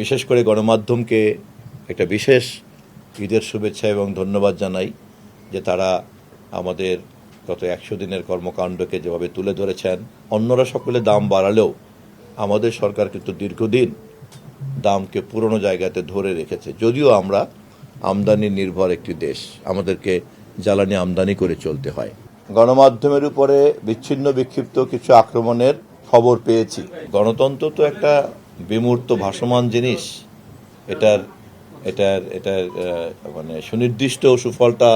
বিশেষ করে গণমাধ্যমকে একটা বিশেষ ঈদের শুভেচ্ছা এবং ধন্যবাদ জানাই যে তারা আমাদের গত 100 দিনের কর্মকাণ্ডকে যেভাবে তুলে ধরেছেন। অন্যরা সকলে দাম বাড়ালেও আমাদের সরকার কিন্তু দীর্ঘদিন দামকে পুরনো জায়গাতে ধরে রেখেছে। যদিও আমরা আমদানি নির্ভর একটি দেশ, আমাদেরকে জ্বালানি আমদানি করে চলতে হয়। গণমাধ্যমের উপরে বিচ্ছিন্ন বিক্ষিপ্ত কিছু আক্রমণের খবর পেয়েছি। গণতন্ত্র তো একটা বিমূর্ত ভাসমান জিনিস। এটার এটার এটার মানে সুনির্দিষ্ট সুফলটা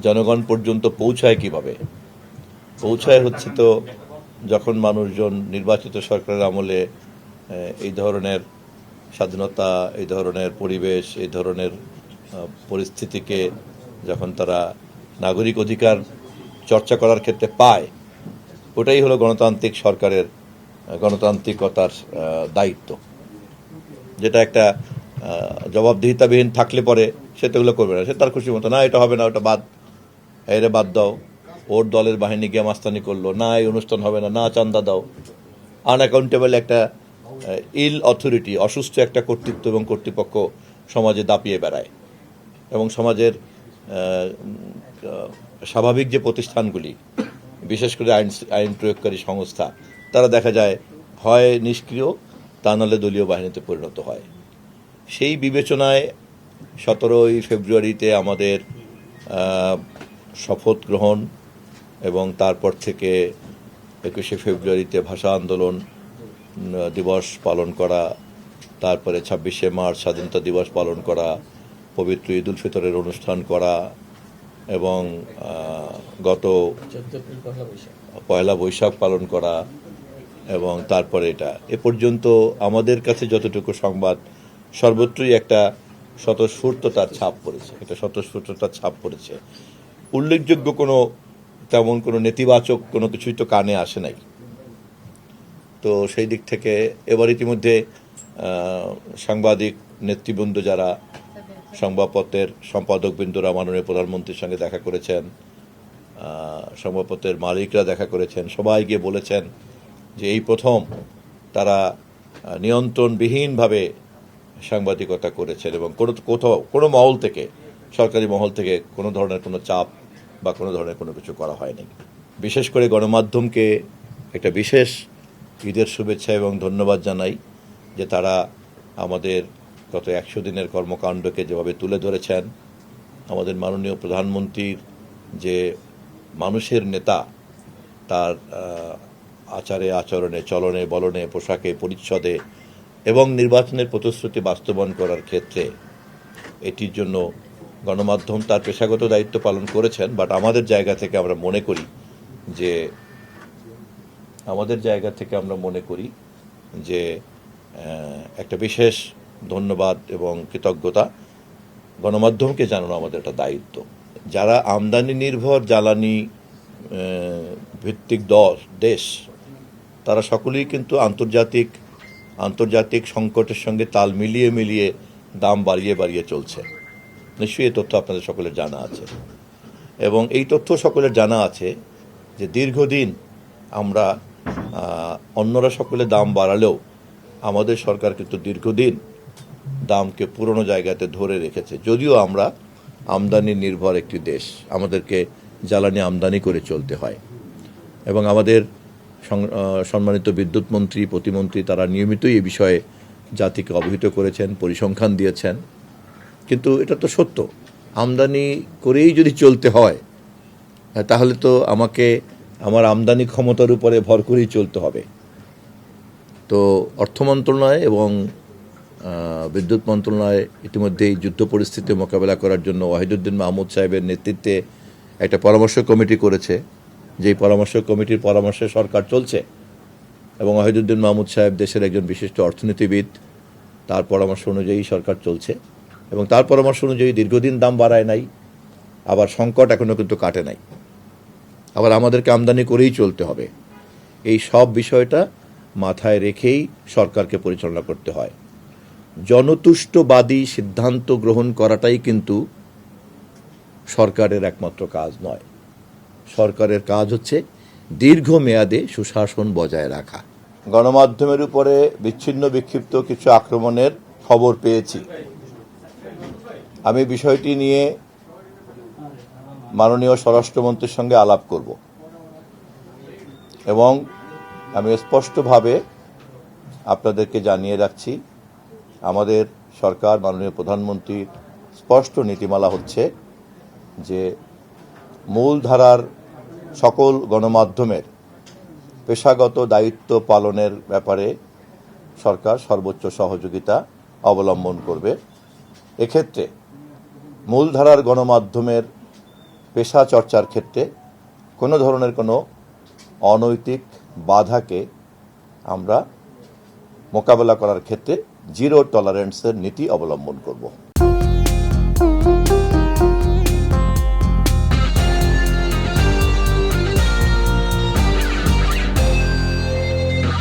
জনগণ পর্যন্ত পৌঁছায় কিভাবে? পৌঁছায় হচ্ছে তো যখন মানুষজন নির্বাচিত সরকারের আমলে এই ধরনের স্বাধীনতা, এই ধরনের পরিবেশ, এই ধরনের পরিস্থিতিকে যখন তারা নাগরিক অধিকার চর্চা করার ক্ষেত্রে পায়, ওটাই হলো গণতান্ত্রিক সরকারের গণতান্ত্রিকতার দায়িত্ব। যেটা একটা জবাবদিহিতাবিহীন থাকলে পরে সে তো এগুলো করবে না, সে তার খুশি মতো, না এটা হবে না, ওটা বাদ, এরে বাদ দাও, ওর দলের বাহিনী গিয়ে মাস্তানি করলো, না এই অনুষ্ঠান হবে না, না চান্দা দাও। আনঅ্যাকাউন্টেবল একটা ইল অথরিটি, অসুস্থ একটা কর্তৃত্ব এবং কর্তৃপক্ষ সমাজে দাপিয়ে বেড়ায়। এবং সমাজের স্বাভাবিক যে প্রতিষ্ঠানগুলি, বিশেষ করে আইন প্রয়োগকারী সংস্থা, তারা দেখা যায় হয় নিষ্ক্রিয়, তা নাহলে দলীয় বাহিনীতে পরিণত হয়। সেই বিবেচনায় 17ই ফেব্রুয়ারিতে আমাদের শপথ গ্রহণ এবং তারপর থেকে 21শে ফেব্রুয়ারিতে ভাষা আন্দোলন দিবস পালন করা, তারপরে 26শে মার্চ স্বাধীনতা দিবস পালন করা, পবিত্র ঈদ উল ফিতরের অনুষ্ঠান করা এবং গত পয়লা বৈশাখ পালন করা, এবং তারপরে এটা এ পর্যন্ত আমাদের কাছে যতটুকু সংবাদ, সর্বত্রই একটা স্বতঃস্ফূর্ততার ছাপ পড়েছে, একটা স্বতঃস্ফূর্ততার ছাপ পড়েছে। উল্লেখযোগ্য তেমন কোনো নেতিবাচক কোনো কিছুই তো কানে আসে নাই। তো সেই দিক থেকে এবার ইতিমধ্যে সাংবাদিক নেতৃবৃন্দ, যারা সংবাদপত্রের সম্পাদকবৃন্দরা মাননীয় প্রধানমন্ত্রীর সঙ্গে দেখা করেছেন, সংবাদপত্রের মালিকরা দেখা করেছেন, সবাই গিয়ে বলেছেন যে এই প্রথম তারা নিয়ন্ত্রণবিহীনভাবে সাংবাদিকতা করেছেন এবং কোনো মহল থেকে, সরকারি মহল থেকে কোনো ধরনের কোনো চাপ বা কোনো ধরনের কোনো কিছু করা হয়নি। বিশেষ করে গণমাধ্যমকে একটা বিশেষ ঈদের শুভেচ্ছা এবং ধন্যবাদ জানাই যে তারা আমাদের গত 100 দিনের কর্মকাণ্ডকে যেভাবে তুলে ধরেছেন। আমাদের মাননীয় প্রধানমন্ত্রীর যে মানুষের নেতা, তার আচারে আচরণে, চলনে বলনে, পোশাকে পরিচ্ছদে এবং নির্বাচনের প্রতিশ্রুতি বাস্তবায়ন করার ক্ষেত্রে এটির জন্য গণমাধ্যম তার পেশাগত দায়িত্ব পালন করেছেন। বাট আমাদের জায়গা থেকে আমরা মনে করি যে একটা বিশেষ ধন্যবাদ এবং কৃতজ্ঞতা গণমাধ্যমকে জানানো আমাদের একটা দায়িত্ব। যারা আমদানি নির্ভর জ্বালানি ভিত্তিক দেশ, তারা সকলেই কিন্তু আন্তর্জাতিক সংকটের সঙ্গে তাল মিলিয়ে দাম বাড়িয়ে চলছে। নিশ্চয়ই এই তথ্য আপনাদের সকলের জানা আছে, এবং এই তথ্য সকলের জানা আছে যে দীর্ঘদিন আমরা অন্যরা সকলে দাম বাড়ালেও আমাদের সরকার কিন্তু দীর্ঘদিন দামকে পুরনো জায়গাতে ধরে রেখেছে। যদিও আমরা আমদানি নির্ভর একটি দেশ, আমাদেরকে জ্বালানি আমদানি করে চলতে হয়। এবং আমাদের সম্মানিত বিদ্যুৎ মন্ত্রী, প্রতিমন্ত্রী, তারা নিয়মিতই এই বিষয়ে জাতিকে অবহিত করেছেন, পরিসংখ্যান দিয়েছেন। কিন্তু এটা তো সত্য, আমদানি করেই যদি চলতে হয় তাহলে তো আমাকে আমার আমদানি ক্ষমতার উপরে ভর করেই চলতে হবে। তো অর্থ মন্ত্রণালয় এবং বিদ্যুৎ মন্ত্রণালয় ইতিমধ্যেই যুদ্ধ পরিস্থিতি মোকাবেলা করার জন্য ওয়াহিদুদ্দিন মাহমুদ সাহেবের নেতৃত্বে একটা পরামর্শ কমিটি করেছে। যেই পরামর্শ কমিটির পরামর্শে সরকার চলছে, এবং ওয়াহিদুদ্দিন মাহমুদ সাহেব দেশের একজন বিশিষ্ট অর্থনীতিবিদ, তার পরামর্শ অনুযায়ী সরকার চলছে। এবং তার পরামর্শ অনুযায়ী দীর্ঘদিন দাম বাড়ায় নাই, আবার সংকট এখনও কিন্তু কাটে নাই, আবার আমাদেরকে আমদানি করেই চলতে হবে। এই সব বিষয়টা মাথায় রেখেই সরকারকে পরিচালনা করতে হয়। জনতুষ্টবাদী সিদ্ধান্ত গ্রহণ করাটাই কিন্তু সরকারের একমাত্র কাজ নয়। সরকারের কাজ হচ্ছে দীর্ঘমেয়াদে সুশাসন বজায় রাখা। গণমাধ্যমের উপরে বিচ্ছিন্ন বিক্ষিপ্ত কিছু আক্রমণের খবর পেয়েছি। আমি বিষয়টি নিয়ে মাননীয় স্বরাষ্ট্রমন্ত্রীর সঙ্গে আলাপ করব এবং আমি স্পষ্টভাবে আপনাদেরকে জানিয়ে রাখছি, আমাদের সরকার মাননীয় প্রধানমন্ত্রীর স্পষ্ট নীতিমালা হচ্ছে যে মূলধারার সকল গণমাধ্যমের পেশাগত দায়িত্ব পালনের ব্যাপারে সরকার সর্বোচ্চ সহযোগিতা অবলম্বন করবে। এক্ষেত্রে মূলধারার গণমাধ্যমের পেশা চর্চার ক্ষেত্রে কোনো ধরনের কোনো অনৈতিক বাধাকে আমরা মোকাবেলা করার ক্ষেত্রে জিরো টলারেন্সের নীতি অবলম্বন করব।